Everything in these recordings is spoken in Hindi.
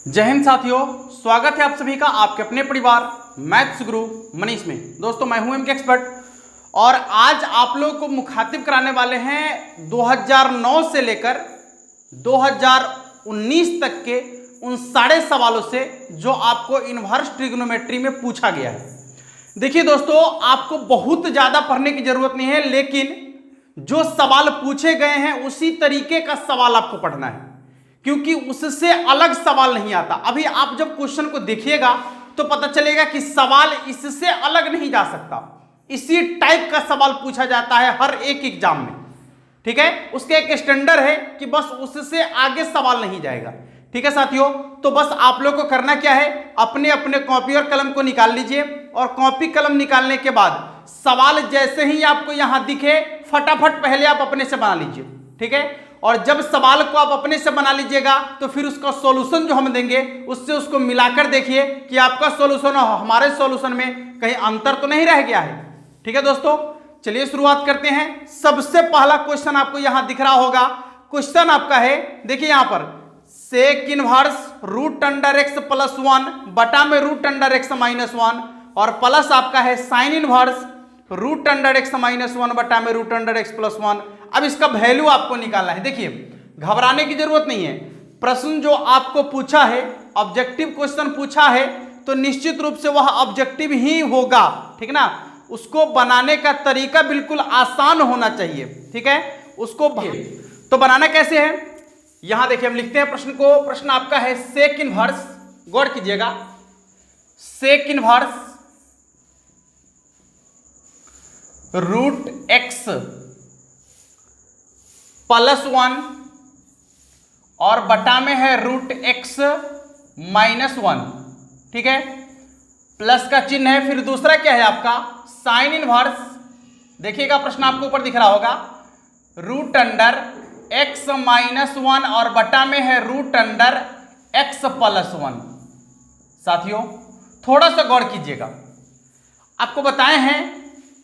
जय हिंद साथियों, स्वागत है आप सभी का आपके अपने परिवार मैथ्स गुरु मनीष में। दोस्तों मैं हूं इनके एक्सपर्ट और आज आप लोगों को मुखातिब कराने वाले हैं 2009 से लेकर 2019 तक के उन सारे सवालों से जो आपको इनवर्स ट्रिग्नोमेट्री में पूछा गया है। देखिए दोस्तों, आपको बहुत ज़्यादा पढ़ने की जरूरत नहीं है, लेकिन जो सवाल पूछे गए हैं उसी तरीके का सवाल आपको पढ़ना है, क्योंकि उससे अलग सवाल नहीं आता। अभी आप जब क्वेश्चन को देखिएगा तो पता चलेगा कि सवाल इससे अलग नहीं जा सकता। इसी टाइप का सवाल पूछा जाता है हर एक एग्जाम में, ठीक है। उसके एक स्टैंडर्ड है कि बस उससे आगे सवाल नहीं जाएगा, ठीक है साथियों। तो बस आप लोग को करना क्या है, अपने अपने कॉपी और कलम को निकाल लीजिए और कॉपी कलम निकालने के बाद सवाल जैसे ही आपको यहां दिखे फटाफट पहले आप अपने से बना लीजिए, ठीक है। और जब सवाल को आप अपने से बना लीजिएगा तो फिर उसका सॉल्यूशन जो हम देंगे उससे उसको मिलाकर देखिए कि आपका सॉल्यूशन और हमारे सॉल्यूशन में कहीं अंतर तो नहीं रह गया है, ठीक है दोस्तों। चलिए शुरुआत करते हैं। सबसे पहला क्वेश्चन आपको यहां दिख रहा होगा। क्वेश्चन आपका है, देखिए यहां पर sec inverse root under x plus 1 बटा में रूट अंडर एक्स माइनस 1 और प्लस आपका है sine inverse root under x minus 1 बटा में रूट अंडर एक्स प्लस 1। अब इसका वैल्यू आपको निकालना है। देखिए घबराने की जरूरत नहीं है, प्रश्न जो आपको पूछा है ऑब्जेक्टिव क्वेश्चन पूछा है तो निश्चित रूप से वह ऑब्जेक्टिव ही होगा, ठीक ना। उसको बनाने का तरीका बिल्कुल आसान होना चाहिए, ठीक है। उसको तो बनाना कैसे है, यहां देखिए हम लिखते हैं प्रश्न को। प्रश्न आपका है सेक इनवर्स, गौर कीजिएगा, sec inverse root x plus 1 और बटा में है रूट एक्स माइनस 1, ठीक है। प्लस का चिन्ह है, फिर दूसरा क्या है आपका साइन इनवर्स। देखिएगा प्रश्न आपको ऊपर दिख रहा होगा, रूट अंडर एक्स माइनस 1 और बटा में है रूट अंडर एक्स प्लस 1। साथियों थोड़ा सा गौर कीजिएगा, आपको बताए हैं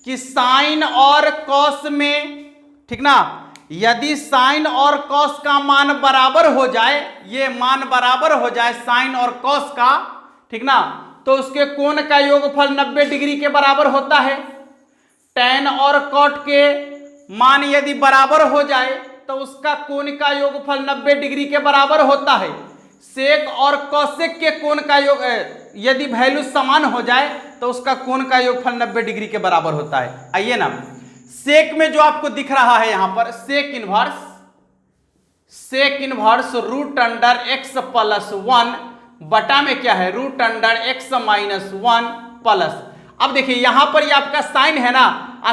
कि साइन और कॉस में, ठीक ना, यदि साइन और कॉस का मान बराबर हो जाए, ये मान बराबर हो जाए साइन और कॉस का, ठीक ना, तो उसके कोण का योगफल 90 डिग्री के बराबर होता है। टैन और कॉट के मान यदि बराबर हो जाए तो उसका कोण का योगफल 90 डिग्री के बराबर होता है। सेक और कॉसेक के कोण का योग यदि वैल्यू समान हो जाए तो उसका कोण का योगफल 90 डिग्री के बराबर होता है। आइए ना, सेक में जो आपको दिख रहा है यहां पर sec inverse root under x plus 1 बटा में क्या है root under x minus 1 plus. अब देखिए यहां पर ये आपका साइन है ना,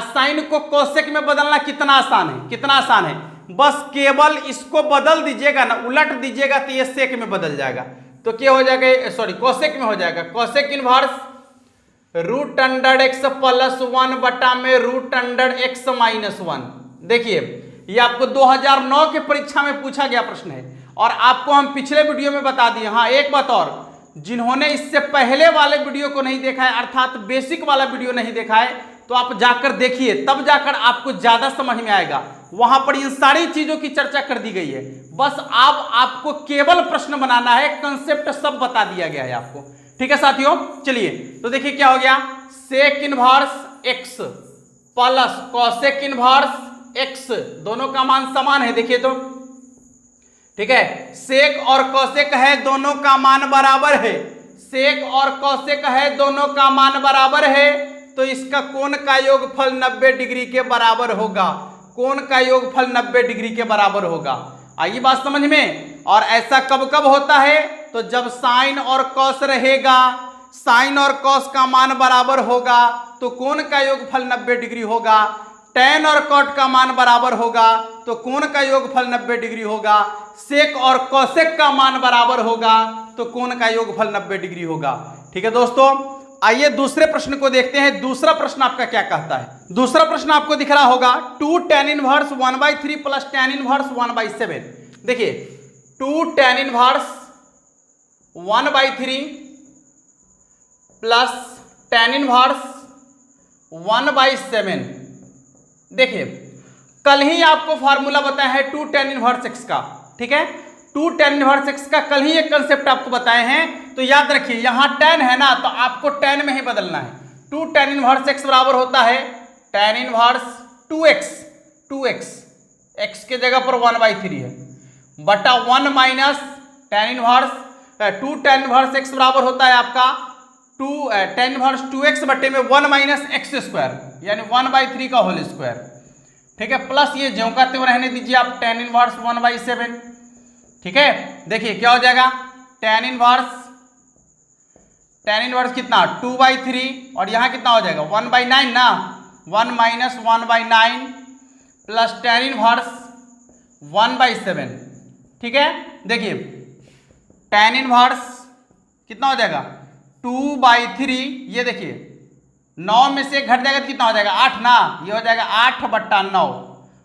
साइन को कोसेक में बदलना कितना आसान है, कितना आसान है। बस केवल इसको बदल दीजिएगा ना, उलट दीजिएगा तो ये सेक में बदल जाएगा। तो क्या हो जाएगा, सॉरी कोसेक में हो जाएगा। Cosec inverse root under x plus 1 बटा में रूट अंडर एक्स माइनस 1। देखिए ये आपको 2009 के परीक्षा में पूछा गया प्रश्न है और आपको हम पिछले वीडियो में बता दिए। हाँ एक बात और, जिन्होंने इससे पहले वाले वीडियो को नहीं देखा है, अर्थात बेसिक वाला वीडियो नहीं देखा है, तो आप जाकर देखिए, तब जाकर आपको ज्यादा समझ में आएगा। वहां पर इन सारी चीजों की चर्चा कर दी गई है। बस अब आपको केवल प्रश्न बनाना है, कंसेप्ट सब बता दिया गया है आपको, ठीक है साथियों। चलिए तो देखिए क्या हो गया, sec inverse x plus cosec inverse x, दोनों का मान समान है। देखिए तो ठीक है, सेक और कॉसेक है, दोनों का मान बराबर है। सेक और कॉसेक है, दोनों का मान बराबर है, तो इसका कोण का योगफल 90 डिग्री के बराबर होगा। कोण का योगफल 90 डिग्री के बराबर होगा। आइए बात समझ में। और ऐसा कब कब होता है, तो जब साइन और कॉस रहेगा, साइन और कॉस का मान बराबर होगा तो कोण का योगफल 90 डिग्री होगा। टैन और कॉट का मान बराबर होगा तो कोण का योगफल 90 डिग्री होगा। सेक और कॉसेक का मान बराबर होगा तो कोण का योगफल 90 डिग्री होगा, ठीक है दोस्तों। आइए दूसरे प्रश्न को देखते हैं। दूसरा प्रश्न आपका क्या कहता है। दूसरा प्रश्न आपको दिख रहा होगा 2 tan inverse 1/3 plus tan inverse 1/7। देखिए 2 tan inverse 1/3 plus tan inverse 1/7। देखिए कल ही आपको फार्मूला बताया है 2 tan इनवर्स x का, ठीक है। 2 tan इनवर्स x का कल ही एक कंसेप्ट आपको बताए हैं, तो याद रखिए यहाँ tan है ना, तो आपको tan में ही बदलना है। 2 tan इनवर्स x बराबर होता है tan इनवर्स 2x, x के जगह पर 1/3 है, बटा 1 minus tan inverse 2 tan inverse x बराबर होता है आपका 2 tan इनवर्स 2x बटे में 1 माइनस एक्स स्क्वायर, यानी 1/3 का होल स्क्वायर, ठीक है, प्लस ये ज्यों का त्यों रहने दीजिए आप tan इनवर्स 1/7, ठीक है। देखिए क्या हो जाएगा, tan इनवर्स कितना 2/3 और यहाँ कितना हो जाएगा 1/9 ना, 1 माइनस 1/9 प्लस tan इनवर्स 1/7, ठीक है। देखिए tan इनवर्स कितना हो जाएगा 2/3, ये देखिए 9 में से घट जाएगा तो कितना हो जाएगा 8 ना, ये हो जाएगा 8/9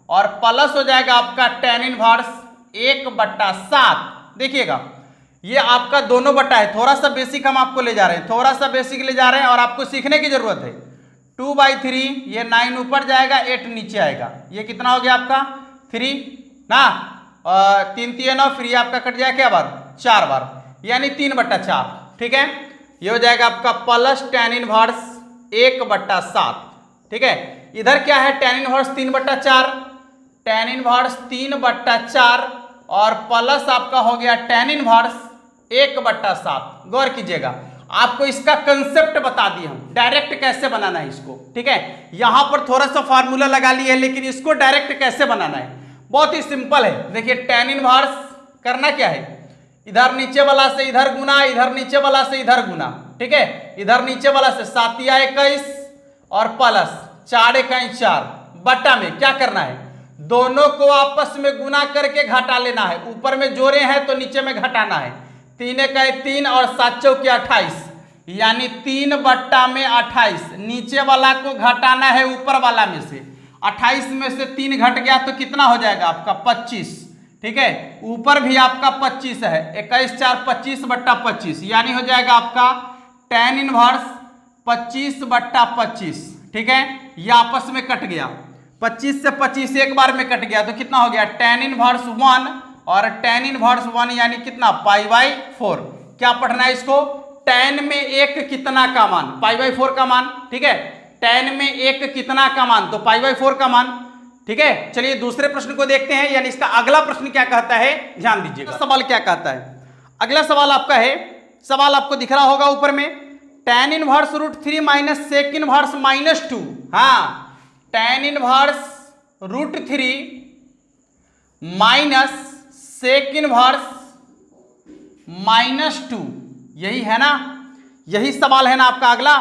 और प्लस हो जाएगा आपका tan इनवर्स 1/7। देखिएगा ये आपका दोनों बटा है, थोड़ा सा बेसिक हम आपको ले जा रहे हैं, थोड़ा सा बेसिक ले जा रहे हैं और आपको सीखने की जरूरत है। 2/3 ये 9 ऊपर जाएगा 8 नीचे आएगा, ये कितना हो गया आपका 3 ना, 3 3 9, फिर ये आपका कट जाएगा क्या बार 4 बार, यानी 3/4, ठीक है। ये हो जाएगा आपका प्लस tan इनवर्स 1/7, ठीक है। इधर क्या है tan इनवर्स 3/4, tan इनवर्स 3/4 और प्लस आपका हो गया tan इनवर्स 1/7। गौर कीजिएगा, आपको इसका कंसेप्ट बता दिए हम, डायरेक्ट कैसे बनाना है इसको, ठीक है। यहां पर थोड़ा सा फार्मूला लगा लिया है, लेकिन इसको डायरेक्ट कैसे बनाना है बहुत ही सिंपल है। देखिए tan इनवर्स करना क्या है, इधर नीचे वाला से इधर गुना, इधर नीचे वाला से इधर गुना, ठीक है। इधर नीचे वाला से 7 या 21 और प्लस 4 1 4 बटा में क्या करना है, दोनों को आपस में गुना करके घटा लेना है, ऊपर में जोड़े हैं तो नीचे में घटाना है। 3 1 3 और 7 4 28, यानी 3/28, नीचे वाला को घटाना है ऊपर वाला में से, 28 में से 3 घट गया तो कितना हो जाएगा आपका 25, ठीक है। ऊपर भी आपका 25 है, 21 4 25/25, यानी हो जाएगा आपका tan इनवर्स 25/25, ठीक है। ये आपस में कट गया, 25 से 25 एक बार में कट गया तो कितना हो गया tan इनवर्स 1 और tan इनवर्स 1 यानी कितना π/4। क्या पढ़ना है इसको, tan में एक कितना का मान π/4 का मान, ठीक है। tan में एक कितना का मान तो π/4 का मान, ठीक है। चलिए दूसरे प्रश्न को देखते हैं, यानी इसका अगला प्रश्न क्या कहता है, ध्यान दीजिएगा। सवाल क्या कहता है, अगला सवाल आपका है, सवाल आपको दिख रहा होगा ऊपर में, tan inverse √3 minus sec inverse -2, हाँ tan inverse √3 minus sec inverse -2, यही है ना, यही सवाल है ना आपका अगला।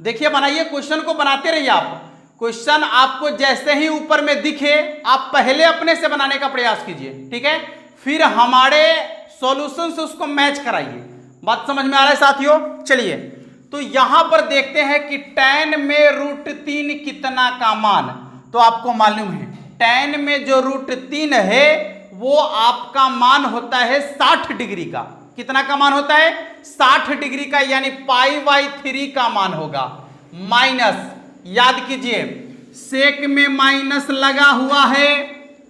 देखिए बनाइए, क्वेश्चन को बनाते रहिए आप, क्वेश्चन आपको जैसे ही ऊपर में दिखे आप पहले अपने से बनाने का प्रयास कीजिए, ठीक है, फिर हमारे सॉल्यूशन से उसको मैच कराइए। बात समझ में आ रहा है साथियों। चलिए तो यहां पर देखते हैं कि tan में √3 कितना का मान, तो आपको मालूम है tan में जो √3 है वो आपका मान होता है 60 डिग्री का। कितना का मान होता है 60 डिग्री का, यानी π/3 का मान होगा। माइनस, याद कीजिए सेक में माइनस लगा हुआ है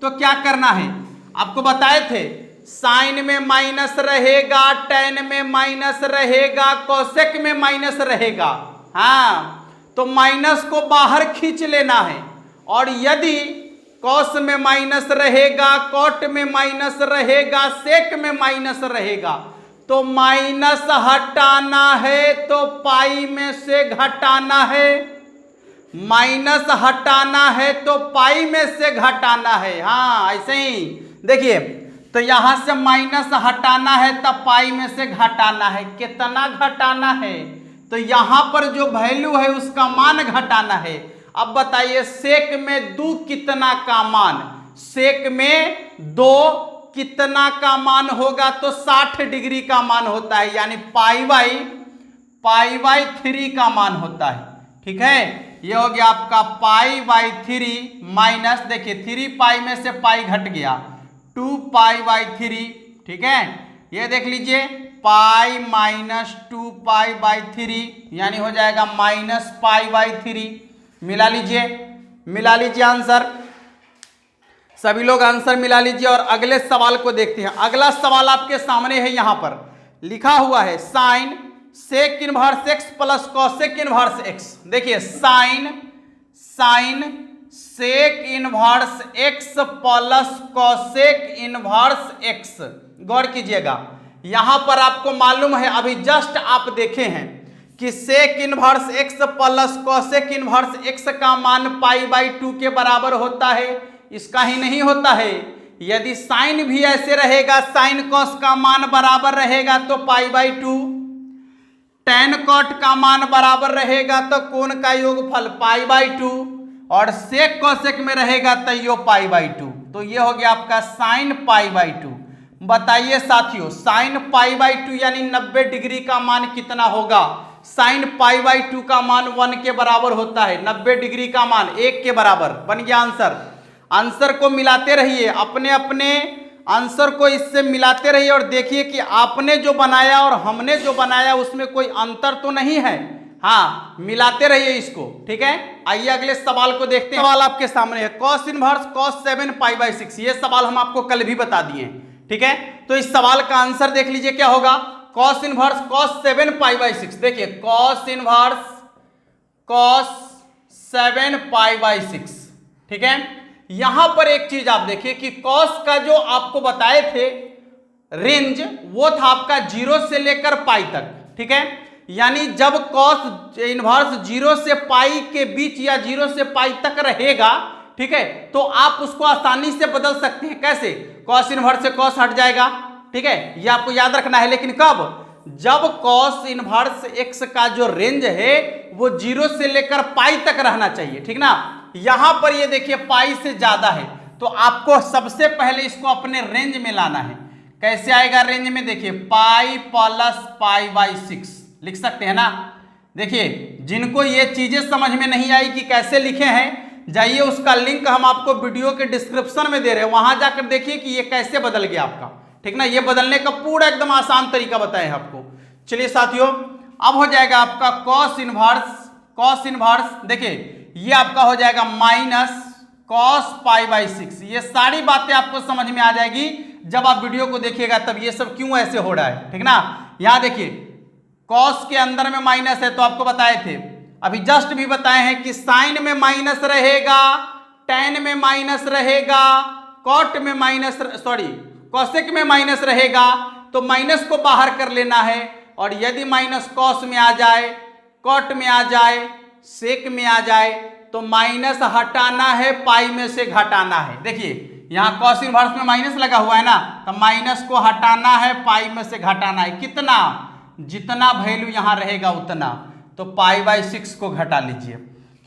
तो क्या करना है, आपको बताए थे साइन में माइनस रहेगा, tan में माइनस रहेगा, कोसेक में माइनस रहेगा, हाँ तो माइनस को बाहर खींच लेना है। और यदि कॉस में माइनस रहेगा, कॉट में माइनस रहेगा, सेक में माइनस रहेगा, तो माइनस हटाना है तो पाई में से घटाना है, माइनस हटाना है तो पाई में से घटाना है, हाँ ऐसे ही। देखिए तो यहां से माइनस हटाना है तब पाई में से घटाना है, कितना घटाना है, तो यहां पर जो वैल्यू है उसका मान घटाना है। अब बताइए सेक में 2 कितना का मान, सेक में 2 कितना का मान होगा, तो 60 डिग्री का मान होता है, यानी π/3 का मान होता है, ठीक है। ये हो गया आपका π/3 माइनस, देखिए 3 पाई में से पाई घट गया 2π/3, ठीक है। ये देख लीजिए पाई माइनस 2π/3 यानी हो जाएगा -π/3। मिला लीजिए आंसर। सभी लोग आंसर मिला लीजिए और अगले सवाल को देखते हैं। अगला सवाल आपके सामने है, यहां पर लिखा हुआ है sine sec inverse x plus cosec inverse x. देखिए sine sec inverse x plus cosec inverse x. गौर कीजिएगा, यहां पर आपको मालूम है, अभी जस्ट आप देखे हैं कि sec inverse x plus cosec inverse x का मान π/2 के बराबर होता है। इसका ही नहीं होता है, यदि साइन भी ऐसे रहेगा, साइन कॉस का मान बराबर रहेगा तो π/2, टेन कॉट का मान बराबर रहेगा तो कोण का योगफल π/2, और सेक कॉसेक में रहेगा तो यो π/2। तो ये हो गया आपका साइन π/2। बताइए साथियों, साइन π/2 यानी 90 डिग्री का मान कितना होगा? साइन π/2 का मान 1 के बराबर होता है। 90 डिग्री का मान 1 के बराबर। बन गया आंसर। आंसर को मिलाते रहिए, अपने अपने आंसर को इससे मिलाते रहिए और देखिए कि आपने जो बनाया और हमने जो बनाया उसमें कोई अंतर तो नहीं है। हाँ, मिलाते रहिए इसको, ठीक है। आइए अगले सवाल को देखते हैं। सवाल आपके सामने है कॉस इनवर्स cos 7 π/6। ये सवाल हम आपको कल भी बता दिए, ठीक है। तो इस सवाल का आंसर देख लीजिए क्या होगा। cos inverse cos 7 π/6। देखिए cos इनवर्स cos 7 π/6, ठीक है। यहां पर एक चीज आप देखिए कि cos का जो आपको बताए थे रेंज, वो था आपका 0 से लेकर पाई तक, ठीक है। यानी जब cos इनवर्स 0 से पाई के बीच या 0 से पाई तक रहेगा, ठीक है, तो आप उसको आसानी से बदल सकते हैं। कैसे? cos इनवर्स से cos हट जाएगा, ठीक है, ये आपको याद रखना है। लेकिन कब? जब cos इनवर्स x का जो रेंज है वो 0 से लेकर पाई तक रहना चाहिए, ठीक ना। यहां पर ये देखिए पाई से ज्यादा है, तो आपको सबसे पहले इसको अपने रेंज में लाना है। कैसे आएगा रेंज में? देखिए पाई प्लस π/6 लिख सकते हैं ना। देखिए जिनको ये चीजें समझ में नहीं आई कि कैसे लिखे हैं, जाइए उसका लिंक हम आपको वीडियो के डिस्क्रिप्शन में दे रहे हैं, वहां जाकर देखिए कि ये कैसे बदल गया आपका, ठीक ना। ये बदलने का पूरा एकदम आसान तरीका बताए हैं आपको। चलिए साथियों, अब हो जाएगा आपका cos इनवर्स, देखिए ये आपका हो जाएगा माइनस cos π/6। ये सारी बातें आपको समझ में आ जाएगी जब आप वीडियो को देखिएगा, तब ये सब क्यों ऐसे हो रहा है, ठीक ना। यहां देखिए cos के अंदर में माइनस है, तो आपको बताए थे, अभी जस्ट भी बताए हैं कि साइन में माइनस रहेगा, टेन में माइनस रहेगा, कॉट में माइनस, कॉसेक में माइनस रहेगा, तो माइनस को बाहर कर लेना है। और यदि माइनस कॉस में आ जाए, कॉट में आ जाए, सेक में आ जाए, तो माइनस हटाना है, पाई में से घटाना है। देखिए यहाँ cos इनवर्स में माइनस लगा हुआ है ना, तो माइनस को हटाना है, पाई में से घटाना है। कितना? जितना वैल्यू यहाँ रहेगा उतना। तो π/6 को घटा लीजिए,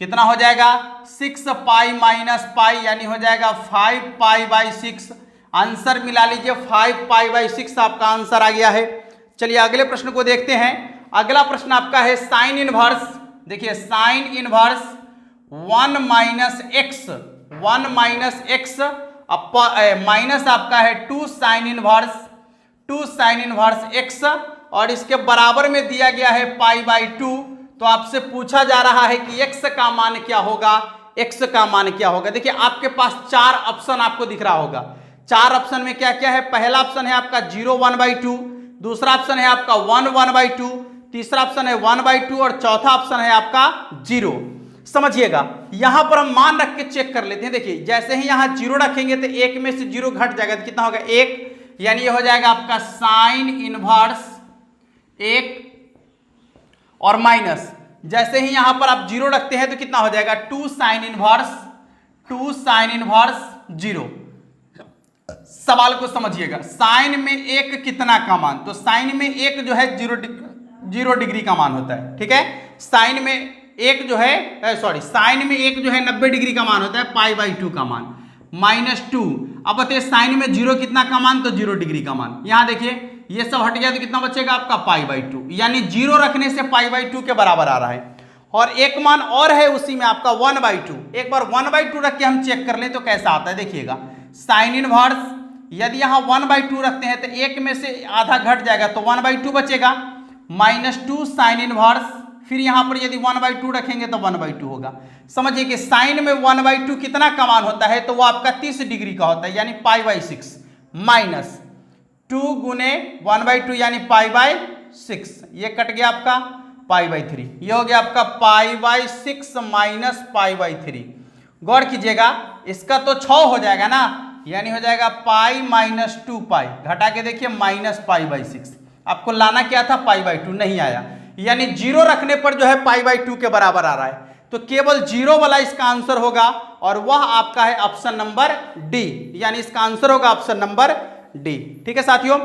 कितना हो जाएगा? 6 पाई माइनस पाई, यानी हो जाएगा 5 π/6। आंसर मिला लीजिए, 5 π/6 आपका आंसर आ गया है। चलिए अगले प्रश्न को देखते हैं। अगला प्रश्न आपका है साइन इनवर्स। देखिए sine inverse 1 minus x minus आपका है 2 साइन इनवर्स एक्स, और इसके बराबर में दिया गया है π/2। तो आपसे पूछा जा रहा है कि x का मान क्या होगा, x का मान क्या होगा। देखिए आपके पास 4 ऑप्शन आपको दिख रहा होगा। 4 ऑप्शन में क्या क्या है? पहला ऑप्शन है आपका 0 1/2, दूसरा ऑप्शन है आपका 1 1/2, तीसरा ऑप्शन है 1/2, और चौथा ऑप्शन है आपका 0। समझिएगा, यहां पर हम मान रख के चेक कर लेते हैं। देखिए जैसे ही यहां 0 रखेंगे तो 1 में से 0 घट जाएगा, तो कितना होगा? 1, यानी ये हो जाएगा आपका साइन इनवर्स 1 और माइनस, जैसे ही यहां पर आप 0 रखते हैं तो कितना हो जाएगा? 2 साइन इनवर्स 0। सवाल को समझिएगा, साइन में 1 कितना का मान? तो साइन में 1 जो है 0 डिग्री का मान होता है, ठीक है। साइन में 1 जो है साइन में 1 जो है 90 डिग्री का मान होता है, π/2 का मान -2। अब बताइए साइन में 0 कितना का मान? तो 0 डिग्री का मान। यहां देखिए ये सब हट गया तो कितना बचेगा आपका? π/2, यानी 0 रखने से π/2 के बराबर आ रहा है। और एक मान और है उसी में आपका 1/2। एक बार 1/2 रख के हम चेक कर लें तो कैसा आता है, देखिएगा। साइन इनवर्स यदि यहां 1/2 रखते हैं तो 1 में से आधा घट जाएगा, तो 1/2 बचेगा, -2 साइन इनवर्स फिर यहाँ पर यदि 1/2 रखेंगे तो 1/2 होगा। समझिए कि साइन में 1/2 कितना का मान होता है, तो वो आपका 30 डिग्री का होता है, यानी π/6 माइनस 2 गुने 1/2 यानी π/6, ये कट गया आपका π/3, ये हो गया आपका π/6 माइनस π/3। गौर कीजिएगा, इसका तो 6 हो जाएगा ना, यानी हो जाएगा π - 2π, घटा के देखिए माइनस π/6। आपको लाना क्या था, π/2, नहीं आया, यानी 0 रखने पर जो है π/2 के बराबर आ रहा है, तो केवल 0 वाला इसका आंसर होगा और वह आपका है ऑप्शन नंबर डी, यानी इसका आंसर होगा ऑप्शन नंबर डी। ठीक है साथियों,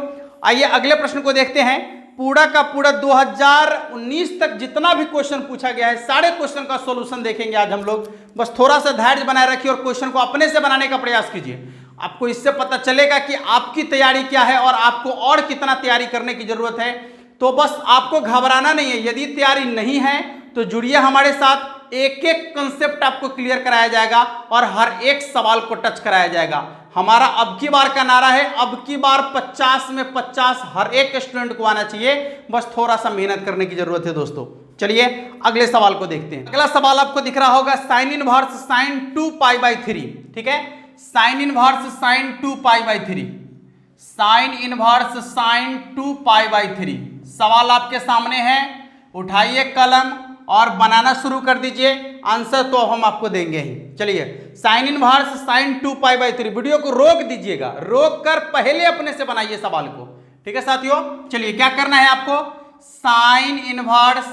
आइए अगले प्रश्न को देखते हैं। पूरा का पूरा 2019 तक जितना भी क्वेश्चन पूछा गया है, सारे क्वेश्चन का सॉल्यूशन देखेंगे आज हम लोग। बस थोड़ा सा धैर्य बनाए रखिए और क्वेश्चन को अपने से बनाने का प्रयास कीजिए। आपको इससे पता चलेगा कि आपकी तैयारी क्या है और आपको और कितना तैयारी करने की जरूरत है। तो बस आपको घबराना नहीं है, यदि तैयारी नहीं है तो जुड़िए हमारे साथ, एक एक कंसेप्ट आपको क्लियर कराया जाएगा और हर एक सवाल को टच कराया जाएगा। हमारा अब की बार का नारा है, अब की बार 50 में 50 हर एक स्टूडेंट को आना चाहिए, बस थोड़ा सा मेहनत करने की जरूरत है दोस्तों। चलिए अगले सवाल को देखते हैं। अगला सवाल आपको दिख रहा होगा साइन इनवर्स साइन 2π/3। ठीक है, sine inverse sine 2π/3, sine inverse sine 2π/3। सवाल आपके सामने है, उठाइए कलम और बनाना शुरू कर दीजिए। आंसर तो हम आपको देंगे ही। चलिए, साइन इनवर्स साइन 2π/3, वीडियो को रोक दीजिएगा, रोक कर पहले अपने से बनाइए सवाल को। ठीक है साथियों, चलिए क्या करना है आपको, साइन इनवर्स,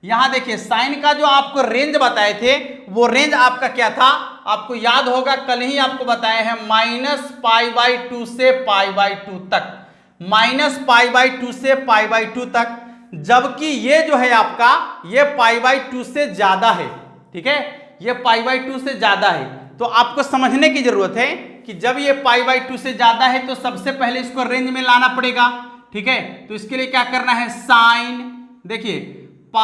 यहां देखिए साइन का जो आपको रेंज बताए थे वो रेंज आपका क्या था, आपको याद होगा, कल ही आपको बताए हैं -π/2 से π/2 तक, -π/2 से π/2 तक, जबकि ये जो है आपका ये π/2 से ज्यादा है। ठीक है, ये π/2 से ज्यादा है, तो आपको समझने की जरूरत है कि जब ये π/2 से ज्यादा है तो सबसे पहले इसको रेंज में लाना पड़ेगा। ठीक है, तो इसके लिए क्या करना है, साइन, देखिए π -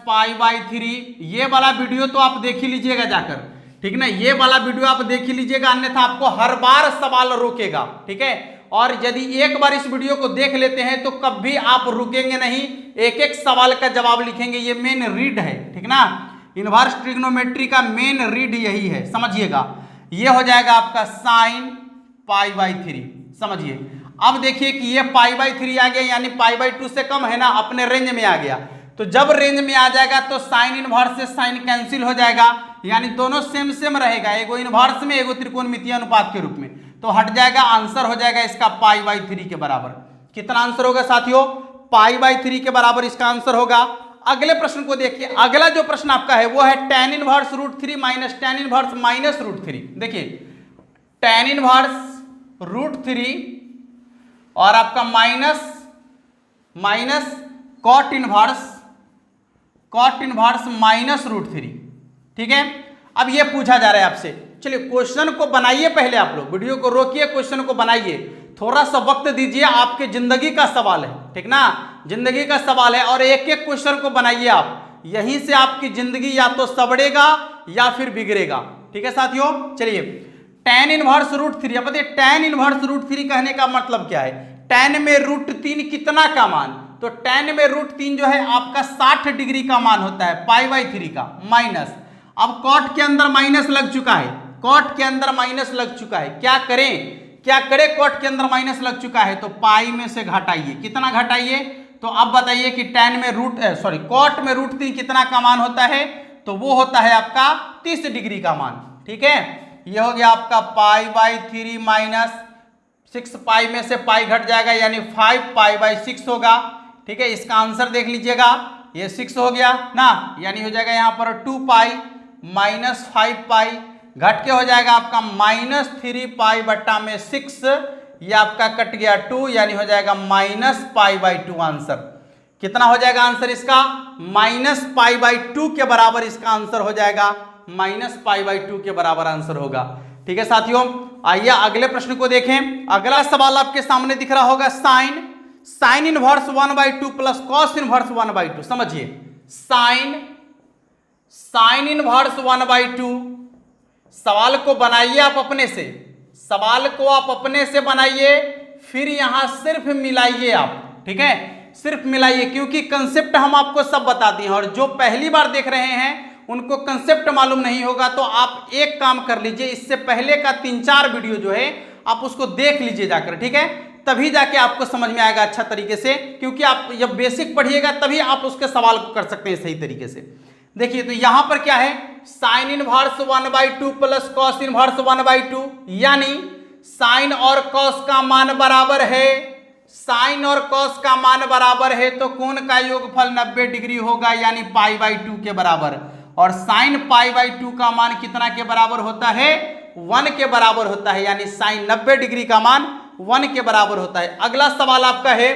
π/3, ये वाला वीडियो तो आप देख ही लीजिएगा जाकर, ठीक ना, ये वाला वीडियो आप देख ही लीजिएगा, अन्यथा आपको हर बार सवाल रोकेगा। ठीक है, और यदि एक बार इस वीडियो को देख लेते हैं तो कभी आप रुकेंगे नहीं, एक एक सवाल का जवाब लिखेंगे, ये मेन रीड है। ठीक ना, इनवर्स ट्रिग्नोमेट्री का मेन रीड यही है, समझिएगा। ये हो जाएगा आपका साइन π/3, समझिए। अब देखिए कि ये π/3 आ गया, यानी π/2 से कम है ना, अपने रेंज में आ गया। तो जब रेंज में आ जाएगा तो साइन इनवर्स से साइन कैंसिल हो जाएगा, यानी दोनों सेम सेम रहेगा, एगो इनवर्स में एगो त्रिकोणमितीय अनुपात के रूप में, तो हट जाएगा, आंसर हो जाएगा इसका π/3 के बराबर। कितना आंसर होगा साथियों, π/3 के बराबर इसका आंसर होगा। अगले प्रश्न को देखिए, अगला जो प्रश्न आपका है वो है tan inverse √3 minus tan inverse minus √3। देखिए tan इनवर्स √3 और आपका माइनस कॉट इनवर्स माइनस √3। ठीक है, अब ये पूछा जा रहा है आपसे, चलिए क्वेश्चन को बनाइए, पहले आप लोग वीडियो को रोकिए, क्वेश्चन को बनाइए, थोड़ा सा वक्त दीजिए, आपके जिंदगी का सवाल है। ठीक ना, जिंदगी का सवाल है और एक एक क्वेश्चन को बनाइए आप, यहीं से आपकी जिंदगी या तो सबड़ेगा या फिर बिगड़ेगा। ठीक है साथियों, चलिए tan इनवर्स √3, अब बताइए tan इनवर्स √3 कहने का मतलब क्या है, tan में √3 कितना का मान, तो tan में √3 जो है आपका 60 डिग्री का मान होता है π/3 का, माइनस, अब कॉट के अंदर माइनस लग चुका है, कॉट के अंदर माइनस लग चुका है, क्या करें कॉट के अंदर माइनस लग चुका है, तो पाई में से घटाइए, कितना घटाइए, तो अब बताइए कि tan में कॉट में √3 कितना का मान होता है, तो वो होता है आपका 30 डिग्री का मान। ठीक है, ये हो गया आपका π/3 माइनस 6π में से पाई घट जाएगा, यानी 5π/6 होगा। ठीक है, इसका आंसर देख लीजिएगा, ये 6 हो गया ना, यानी हो जाएगा यहाँ पर 2π माइनस 5π, घट के हो जाएगा आपका -3π/6, ये आपका कट गया 2, यानी हो जाएगा -π/2 आंसर। कितना हो जाएगा आंसर इसका, -π/2 के बराबर इसका आंसर हो जाएगा, -π/2 के बराबर आंसर होगा। ठीक है साथियों, आइए अगले प्रश्न को देखें। अगला सवाल आपके सामने दिख रहा होगा, sine inverse 1/2 plus cos inverse 1/2। समझिए, साइन इनवर्स 1/2, सवाल को बनाइए आप अपने से, सवाल को आप अपने से बनाइए, फिर यहां सिर्फ मिलाइए आप। ठीक है, सिर्फ मिलाइए, क्योंकि कंसेप्ट हम आपको सब बताते हैं, और जो पहली बार देख रहे हैं उनको कंसेप्ट मालूम नहीं होगा। तो आप एक काम कर लीजिए, इससे पहले का 3-4 वीडियो जो है आप उसको देख लीजिए जाकर, ठीक है, तभी जाके आपको समझ में आएगा अच्छा तरीके से, क्योंकि आप जब बेसिक पढ़िएगा तभी आप उसके सवाल को कर सकते हैं सही तरीके से। देखिए तो यहां पर क्या है, sine inverse 1/2 plus cos inverse 1/2, यानी साइन और कॉस का मान बराबर है, साइन और कॉस का मान बराबर है तो कोण का योगफल 90 डिग्री होगा, यानी π/2 के बराबर। और साइन π/2 का मान कितना के बराबर होता है, 1 के बराबर होता है, यानी साइन 90 डिग्री का मान 1 के बराबर होता है। अगला सवाल आपका है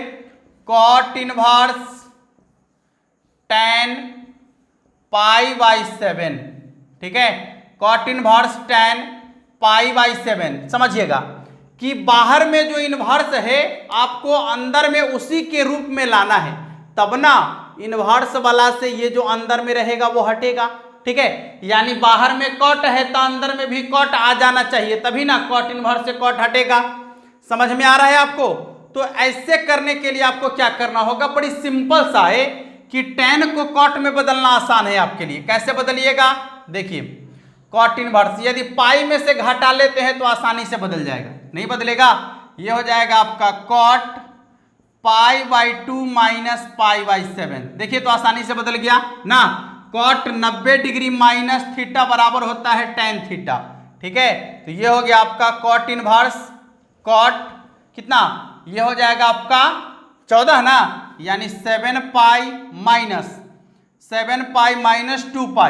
कॉट इनवर्स tan π/7, ठीक है, कॉट इनवर्स tan π/7। समझिएगा कि बाहर में जो इनवर्स है आपको अंदर में उसी के रूप में लाना है, तब ना इनवर्स वाला से ये जो अंदर में रहेगा वो हटेगा, ठीक है, यानी बाहर में कॉट है तो अंदर में भी कॉट आ जाना चाहिए, तभी ना कॉट इनवर्स से कॉट हटेगा। समझ में आ रहा है आपको? तो ऐसे करने के लिए आपको क्या करना होगा, बड़ी सिंपल सा है कि tan को कॉट में बदलना आसान है आपके लिए। कैसे बदलिएगा, देखिए कॉट इनवर्स यदि पाई में से घटा लेते हैं तो आसानी से बदल जाएगा, नहीं बदलेगा, ये हो जाएगा आपका कॉट π/2 माइनस π/7। देखिए तो आसानी से बदल गया ना, कॉट 90 डिग्री माइनस थीटा बराबर होता है tan थीटा, ठीक है, तो ये हो गया आपका कॉट इनवर्स कॉट कितना, ये हो जाएगा आपका 14 ना, यानी 7π माइनस 2π,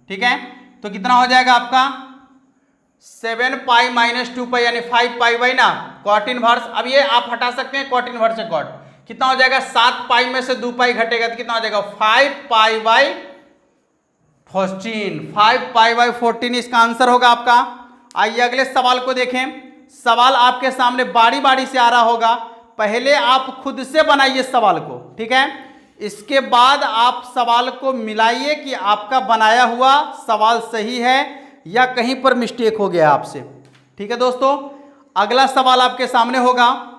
ठीक है, तो कितना हो जाएगा आपका 7π माइनस 2π यानी 5π ना, कॉट इनवर्स। अब ये आप हटा सकते हैं कॉट इनवर्स से कॉट, कितना हो जाएगा 7π में से 2π घटेगा तो कितना हो जाएगा 5π/14, 5π/14 इसका आंसर होगा आपका। आइए अगले सवाल को देखें, सवाल आपके सामने बारी बारी से आ रहा होगा, पहले आप खुद से बनाइए सवाल को, ठीक है, इसके बाद आप सवाल को मिलाइए कि आपका बनाया हुआ सवाल सही है या कहीं पर मिस्टेक हो गया आपसे, ठीक है दोस्तों। अगला सवाल आपके सामने होगा,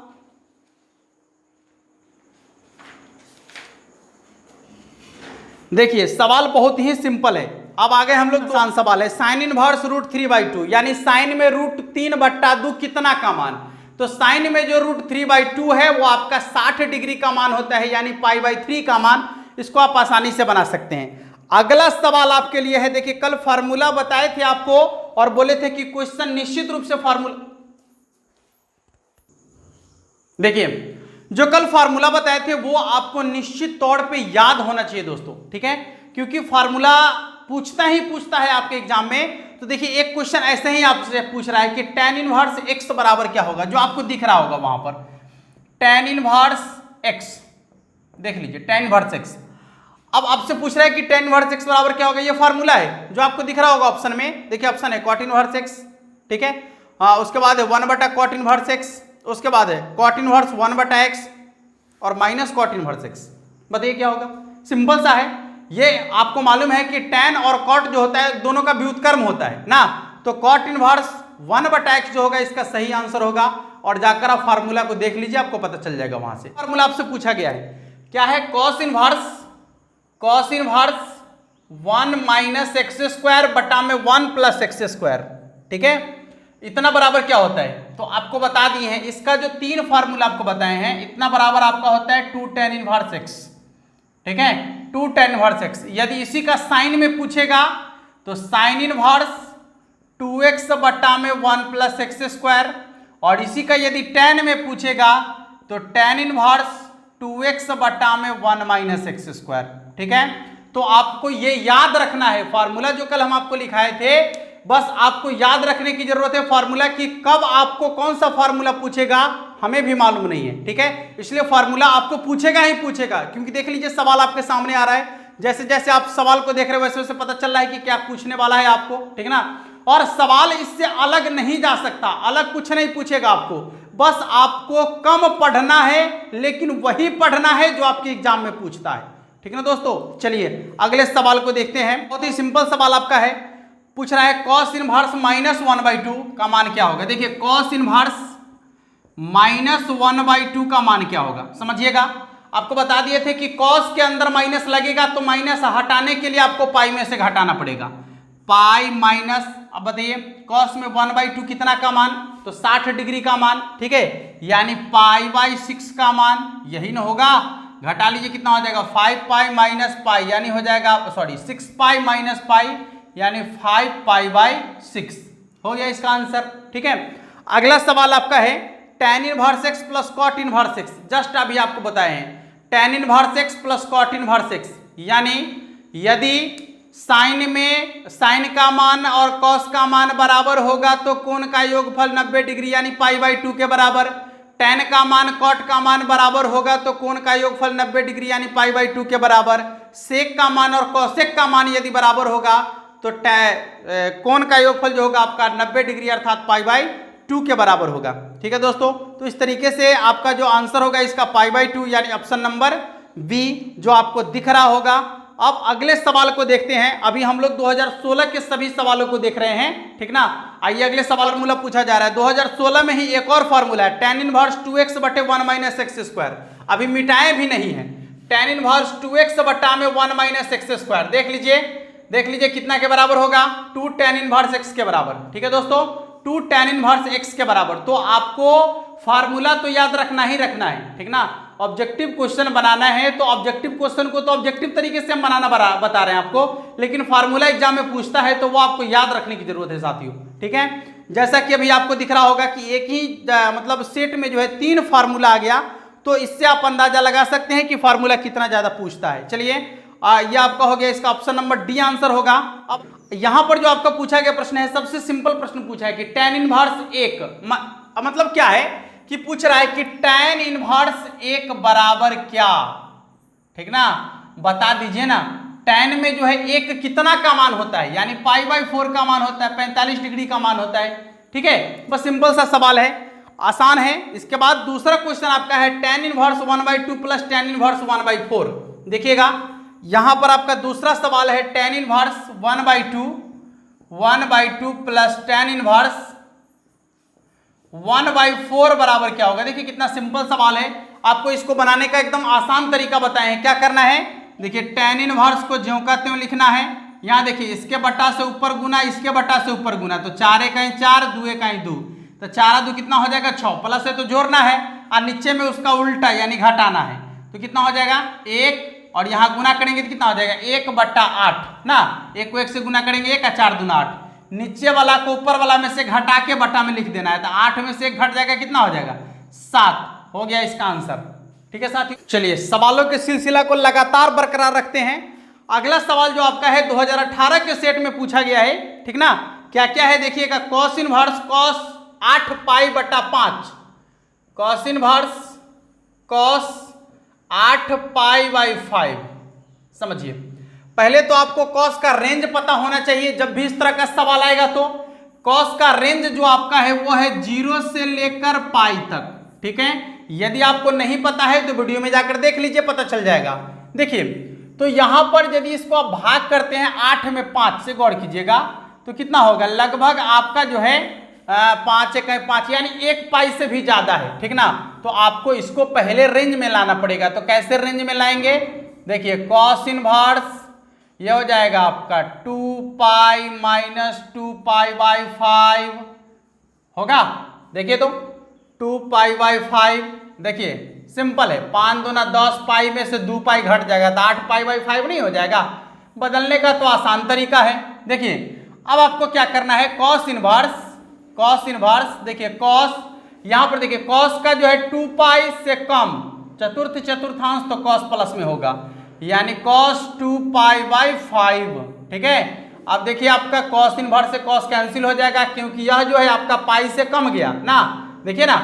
देखिए सवाल बहुत ही सिंपल है। अब आगे हम लोग आसान सवाल है, साइन इनवर्स √3/2, यानी साइन में √3/2 कितना का मान, तो साइन में जो √3/2 है वो आपका 60 डिग्री का मान होता है, यानी π/3 का मान, इसको आप आसानी से बना सकते हैं। अगला सवाल आपके लिए है, देखिए कल फार्मूला बताए थे आपको और बोले थे कि क्वेश्चन निश्चित रूप से फार्मूला, देखिए जो कल फार्मूला बताए थे वो आपको निश्चित तौर पे याद होना चाहिए दोस्तों, ठीक है, क्योंकि फार्मूला पूछता है आपके एग्जाम में। तो देखिए एक क्वेश्चन ऐसे ही आपसे पूछ रहा है कि tan इनवर्स x बराबर क्या होगा, जो आपको दिख रहा होगा वहां पर tan इनवर्स x, देख लीजिए tan इनवर्स x। अब आपसे पूछ रहा है कि tan इनवर्स x बराबर क्या होगा, ये फार्मूला है जो आपको दिख रहा होगा ऑप्शन में, देखिए ऑप्शन है cot इनवर्स x, ठीक है, उसके बाद है 1/cot इनवर्स x, उसके बाद है cot इनवर्स 1/x और माइनस cot इनवर्स x। बताइए क्या होगा, सिंपल सा है, ये आपको मालूम है कि tan और cot जो होता है दोनों का व्युत्क्रम होता है ना, तो cot इनवर्स 1/x जो होगा इसका सही आंसर होगा। और जाकर आप फार्मूला को देख लीजिए, आपको पता चल जाएगा वहां से। फार्मूला आपसे पूछा गया है क्या है, cos इनवर्स 1 माइनस x² बटा में 1 प्लस x², ठीक है, इतना बराबर क्या होता है, तो आपको बता दिए हैं, इसका जो 3 फार्मूला आपको बताए हैं, इतना बराबर आपका होता है 2 tan इनवर्स x, ठीक है, 2 tan इनवर्स x। यदि इसी का साइन में पूछेगा तो साइन इनवर्स 2x बटा में 1 प्लस x², और इसी का यदि tan में पूछेगा तो tan इनवर्स 2x बटा में 1 माइनस x², ठीक है। तो आपको ये याद रखना है फार्मूला जो कल हम आपको लिखाए थे, बस आपको याद रखने की जरूरत है फार्मूला की, कब आपको कौन सा फार्मूला पूछेगा हमें भी मालूम नहीं है, ठीक है, इसलिए फार्मूला आपको पूछेगा ही पूछेगा, क्योंकि देख लीजिए सवाल आपके सामने आ रहा है, जैसे जैसे आप सवाल को देख रहे हो वैसे वैसे पता चल रहा है कि क्या पूछने वाला है आपको, ठीक है ना। और सवाल इससे अलग नहीं जा सकता, अलग कुछ नहीं पूछेगा आपको, बस आपको कम पढ़ना है लेकिन वही पढ़ना है जो आपके एग्जाम में पूछता है, ठीक है ना दोस्तों। चलिए अगले सवाल को देखते हैं, बहुत ही सिंपल सवाल आपका है, पूछ रहा है cos इनवर्स -1/2 का मान क्या होगा। देखिए cos इनवर्स -1/2 का मान क्या होगा, समझिएगा। आपको बता दिए थे कि कॉस के अंदर माइनस लगेगा तो माइनस हटाने के लिए आपको पाई में से घटाना पड़ेगा, पाई माइनस, अब बताइए कॉस में 1/2 कितना का मान, तो 60 डिग्री का मान, ठीक है, यानी पाई/6 का मान यही ना होगा। घटा लीजिए कितना हो जाएगा 5 पाई माइनस पाई, यानी हो जाएगा 6 पाई माइनस पाई यानी 5 पाई/6 हो गया इसका आंसर, ठीक है। अगला सवाल आपका है tan inverse x plus cot inverse x, just अभी आपको बताए हैं tan inverse x plus cot inverse x, यानी यदि साइन का मान और कॉस का मान बराबर होगा तो कोण का योगफल 90 डिग्री यानी पाई/2 के बराबर, tan का मान कॉट का मान बराबर होगा तो कोण का योगफल 90 डिग्री यानी पाई/2 के बराबर, सेक का मान और कॉसेक का मान यदि बराबर होगा तो कोण का योगफल जो होगा आपका 90 डिग्री अर्थात पाई/2 के बराबर होगा, ठीक है दोस्तों। तो इस तरीके से आपका जो आंसर होगा इसका पाई/2 यानी ऑप्शन नंबर बी जो आपको दिख रहा होगा। अब अगले सवाल को देखते हैं। अभी हम लोग 2016 के सभी सवालों को देख रहे हैं, ठीक ना। आइए अगले सवाल फॉर्मूला पूछा जा रहा है 2016 में ही एक और फॉर्मूला है tan इनवर्स 2x बटे 1 माइनस एक्स स्क्वायर, अभी मिटाए भी नहीं है। tan इनवर्स 2x बटा में 1 माइनस एक्स स्क्वायर, देख लीजिए कितना के बराबर होगा 2 tan इनवर्स x के बराबर, ठीक है दोस्तों, 2 tan इनवर्स x के बराबर। तो आपको फार्मूला तो याद रखना ही रखना है, ठीक ना। ऑब्जेक्टिव क्वेश्चन बनाना है तो ऑब्जेक्टिव क्वेश्चन को तो ऑब्जेक्टिव तरीके से हम बनाना बता रहे हैं आपको, लेकिन फार्मूला एग्जाम में पूछता है तो वो आपको याद रखने की जरूरत है साथियों, ठीक है। जैसा कि अभी आपको दिख रहा होगा कि एक ही मतलब सेट में जो है 3 फार्मूला आ गया, तो इससे आप अंदाजा लगा सकते हैं कि फार्मूला कितना ज्यादा पूछता है। चलिए ये आपका हो गया, इसका ऑप्शन नंबर डी आंसर होगा। अब यहां पर जो आपका पूछा गया प्रश्न है सबसे सिंपल प्रश्न पूछा है कि tan इनवर्स 1 मतलब क्या है कि पूछ रहा है कि tan इनवर्स 1 बराबर क्या, ठीक ना, बता दीजिए ना। tan में जो है 1 कितना का मान होता है, यानी पाई/4 का मान होता है, 45 डिग्री का मान होता है, ठीक है। बस सिंपल सा सवाल है, आसान है। इसके बाद दूसरा क्वेश्चन आपका है tan inverse 1/2 plus tan inverse 1/4। देखिएगा यहां पर आपका दूसरा सवाल है tan inverse 1/2 plus tan inverse 1/4 बराबर क्या होगा। देखिए कितना सिंपल सवाल है, आपको इसको बनाने का एकदम आसान तरीका बताए हैं। क्या करना है, देखिए tan इनवर्स को ज्यों का त्यों लिखना है। यहां देखिए इसके बटा से ऊपर गुना, इसके बटा से ऊपर गुना, तो 4 × 4 2 × 2, तो 4 2 कितना हो जाएगा 6, प्लस है तो जोड़ना है और नीचे में उसका उल्टा यानी घटाना है, तो कितना हो जाएगा 1, और यहाँ गुना करेंगे तो कितना हो जाएगा 1/8 ना, 1 को 1 से गुना करेंगे 1 और 4 दूना 8, नीचे वाला को ऊपर वाला में से घटा के बटा में लिख देना है, तो 8 में से 1 घट जाएगा कितना हो जाएगा 7, हो गया इसका आंसर, ठीक है साथियों। चलिए सवालों के सिलसिला को लगातार बरकरार रखते हैं। अगला सवाल जो आपका है 2018 के सेट में पूछा गया है, ठीक ना। क्या क्या है देखिएगा, कॉस इनवर्स कॉस 8 पाई/5, कॉस इनवर्स कॉस 8 पाई/5। समझिए पहले तो आपको कॉस का रेंज पता होना चाहिए। जब भी इस तरह का सवाल आएगा तो कॉस का रेंज जो आपका है वो है 0 से लेकर पाई तक, ठीक है। यदि आपको नहीं पता है तो वीडियो में जाकर देख लीजिए, पता चल जाएगा। देखिए तो यहां पर यदि इसको आप भाग करते हैं 8 में 5 से, गौर कीजिएगा तो कितना होगा, लगभग आपका जो है 5 × 5 यानी 1 पाई से भी ज्यादा है, ठीक ना। तो आपको इसको पहले रेंज में लाना पड़ेगा। तो कैसे रेंज में लाएंगे, देखिए कॉस इनवर्स ये हो जाएगा आपका 2 पाई माइनस 2 पाई/5 होगा। देखिए तो 2 पाई/5, देखिए सिंपल है, 5 दूना 10 पाई में से 2 पाई घट जाएगा तो 8 पाई/5 नहीं हो जाएगा। बदलने का तो आसान तरीका है। देखिए अब आपको क्या करना है, कॉस इनवर्स देखिए कॉस, यहां पर देखिए कॉस का जो है 2 पाई से कम, चतुर्थांश तो कॉस प्लस में होगा, यानी कॉस 2 पाई/5, ठीक है। अब देखिए आपका कॉस इनवर्स से कॉस कैंसिल हो जाएगा क्योंकि यह जो है आपका पाई से कम गया ना। देखिए ना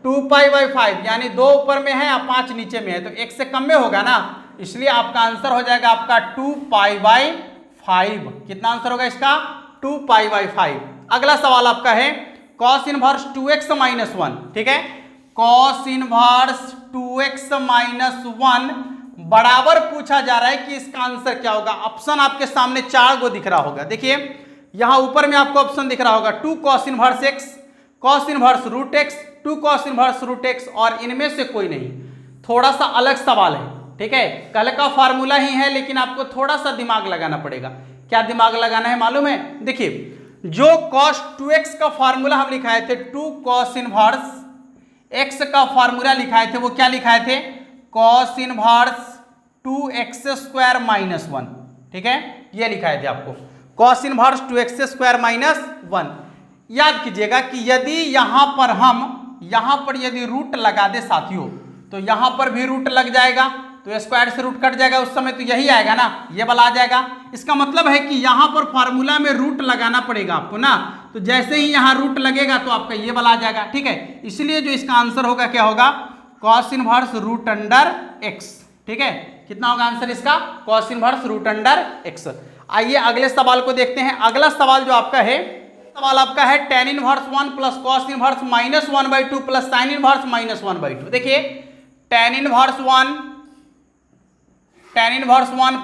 2 पाई/5 यानी 2 ऊपर में है और 5 नीचे में है, तो 1 से कम में होगा ना, इसलिए आपका आंसर हो जाएगा आपका 2 पाई/5। कितना आंसर होगा इसका 2 पाई/5। अगला सवाल आपका है कॉस इनवर्स 2x - 1, ठीक है। कॉस इनवर्स 2x - 1 बराबर पूछा जा रहा है कि इसका आंसर क्या होगा। ऑप्शन आपके सामने 4 गो दिख रहा होगा। देखिए यहां ऊपर में आपको ऑप्शन दिख रहा होगा 2 cos inverse x, cos inverse √x, 2 cos inverse √x, और इनमें से कोई नहीं। थोड़ा सा अलग सवाल है, ठीक है। कल का फॉर्मूला ही है लेकिन आपको थोड़ा सा दिमाग लगाना पड़ेगा। क्या दिमाग लगाना है मालूम है? देखिए, जो cos 2x का फॉर्मूला हम लिखाए थे 2 cos इनवर्स x का फॉर्मूला लिखाए थे, वो क्या लिखाए थे? cos inverse 2x square minus 1, ठीक है, ये लिखाए थे आपको cos inverse 2x square minus 1। याद कीजिएगा कि यदि यहां पर यदि रूट लगा दे साथियों, तो यहां पर भी रूट लग जाएगा, तो स्क्वायर से रूट कट जाएगा, उस समय तो यही आएगा ना, ये वाला आ जाएगा। इसका मतलब है कि यहां पर फॉर्मूला में रूट लगाना पड़ेगा आपको ना, तो जैसे ही यहां रूट लगेगा तो आपका ये वाला आ जाएगा, ठीक है। इसलिए जो इसका आंसर होगा क्या होगा? cos inverse root under x, ठीक है। कितना होगा आंसर इसका? cos inverse root under x। आइए अगले सवाल को देखते हैं। अगला सवाल जो आपका है, सवाल आपका है tan inverse 1 plus cos inverse minus 1/2 plus sin inverse minus 1/2। देखिए, tan inverse 1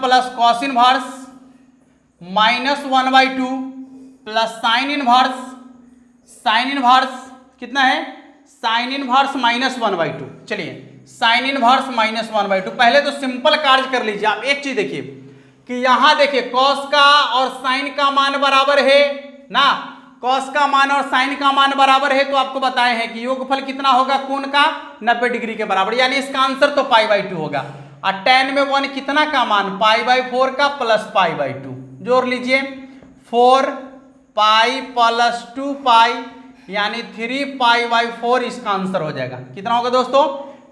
plus cos inverse minus 1/2 plus sin inverse कितना है? sin inverse minus 1/2। चलिए, sin इनवर्स माइनस 1/2। पहले तो सिंपल कार्य कर लीजिए आप। एक चीज देखिए कि यहां देखिए cos का और sin का मान बराबर है ना, cos का मान और sin का मान बराबर है, तो आपको बताए हैं कि योगफल कितना होगा कोण का? 90 डिग्री के बराबर, यानी इसका आंसर तो π/2 होगा। और tan में 1 कितना का मान? π/4 का प्लस π/2, जोड़ लीजिए 4π प्लस 2π यानी 3π/4 इसका आंसर हो जाएगा। कितना होगा दोस्तों?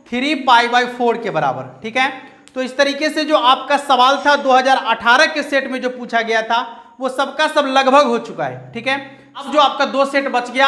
3π/4 के बराबर, ठीक है। तो इस तरीके से जो आपका सवाल था 2018 के सेट में जो पूछा गया था वो सबका सब लगभग हो चुका है, ठीक है। अब जो आपका 2 सेट बच गया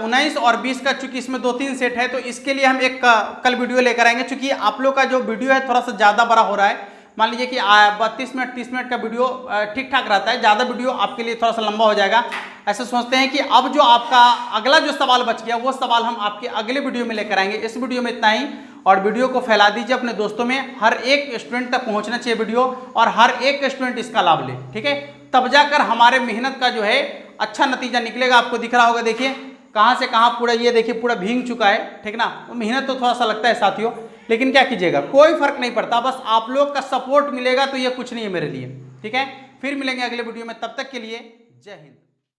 19 और 20 का, चूंकि इसमें 2-3 सेट है तो इसके लिए हम एक कल वीडियो लेकर आएंगे। चूंकि आप लोग का जो वीडियो है थोड़ा सा ज़्यादा बड़ा हो रहा है, मान लीजिए कि 32 मिनट 30 मिनट का वीडियो ठीक ठाक रहता है, ज़्यादा वीडियो आपके लिए थोड़ा सा लंबा हो जाएगा। ऐसे सोचते हैं कि अब जो आपका अगला जो सवाल बच गया वो सवाल हम आपके अगले वीडियो में लेकर आएंगे। इस वीडियो में इतना ही, और वीडियो को फैला दीजिए अपने दोस्तों में। हर एक स्टूडेंट तक पहुंचना चाहिए वीडियो, और हर एक स्टूडेंट इसका लाभ ले, ठीक है। तब जाकर हमारे मेहनत का जो है अच्छा नतीजा निकलेगा। आपको दिख रहा होगा, देखिए कहाँ से कहाँ पूरा, ये देखिए पूरा भींग चुका है, ठीक ना। मेहनत तो थोड़ा सा लगता है साथियों, लेकिन क्या कीजिएगा, कोई फर्क नहीं पड़ता, बस आप लोग का सपोर्ट मिलेगा तो ये कुछ नहीं है मेरे लिए, ठीक है। फिर मिलेंगे अगले वीडियो में, तब तक के लिए जय हिंद।